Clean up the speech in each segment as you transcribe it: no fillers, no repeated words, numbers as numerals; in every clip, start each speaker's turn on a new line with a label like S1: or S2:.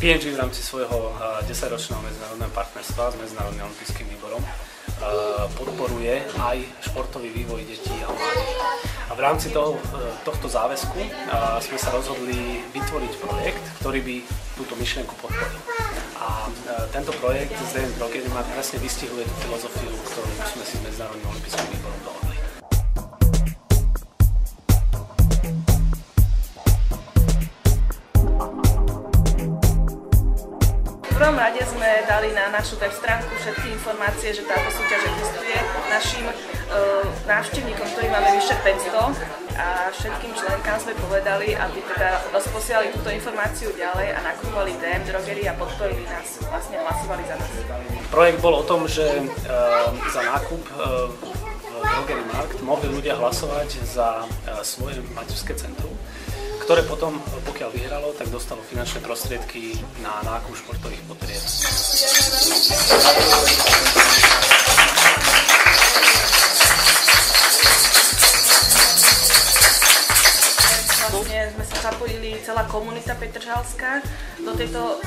S1: PNG v rámci svojho 10-ročného medzinárodného partnerstva s Medzinárodným olympijským výborom podporuje aj športový vývoj detí a mládeže. A v rámci tohto záväzku sme sa rozhodli vytvoriť projekt, ktorý by túto myšlienku podporil. A tento projekt ZDM Drogery Markt presne vystihuje tú filozofiu, ktorú sme si s Medzinárodným olympijským výborom dohodli.
S2: V prvom rade sme dali na našu web stránku všetky informácie, že táto súťaž existuje. Našim návštevníkom, ktorých máme vyše 500 a všetkým členkám sme povedali, aby teda rozposielali túto informáciu ďalej a nakupovali DM Drogery a podporili nás, vlastne hlasovali za nás.
S1: Projekt bol o tom, že za nákup v Drogery Markt mohli ľudia hlasovať za svoje materské centrum, ktoré potom, pokiaľ vyhralo, tak dostalo finančné prostriedky na nákup športových potrieb.
S2: Vlastne sme sa zapojili celá komunita petržalská do tejto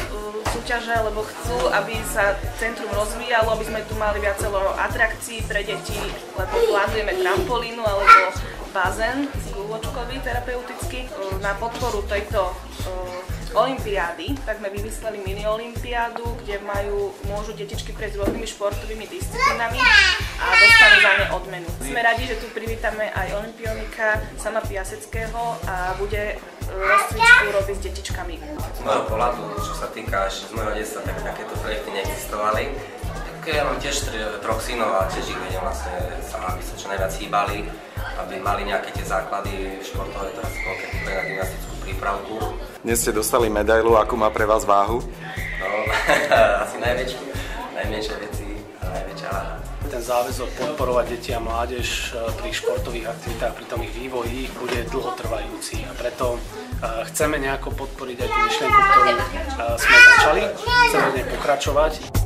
S2: súťaže, lebo chcú, aby sa centrum rozvíjalo, aby sme tu mali viacero atrakcií pre deti, lebo plánujeme trampolínu alebo bazén guľočkový, terapeutický. Na podporu tejto olympiády, tak sme vymysleli mini-olympiádu, kde môžu detičky prejsť rôznymi športovými disciplínami a dostanú za ne odmenu. Sme radi, že tu privítame aj olympionika Sama Piaseckého a bude rozcvičku robiť s detičkami.
S3: Z môjho pohľadu, čo sa týka až z môjho detstva, tak takéto projekty neexistovali. Ja mám tiež troch synov a tiež ich vedem vlastne sa, aby sa čo najviac hýbali, aby mali nejaké tie základy športové, teraz konkrétne na gymnastickú prípravku.
S4: Dnes ste dostali medailu, akú má pre vás váhu?
S3: No, asi najväčšiu, najmenšie veci a najväčšia váha.
S1: Ten záväzok podporovať deti a mládež pri športových aktivitách, pri tom ich vývoji, bude dlhotrvajúci a preto chceme nejako podporiť aj tú myšlienku, ktorú sme začali, chceme v nej pokračovať.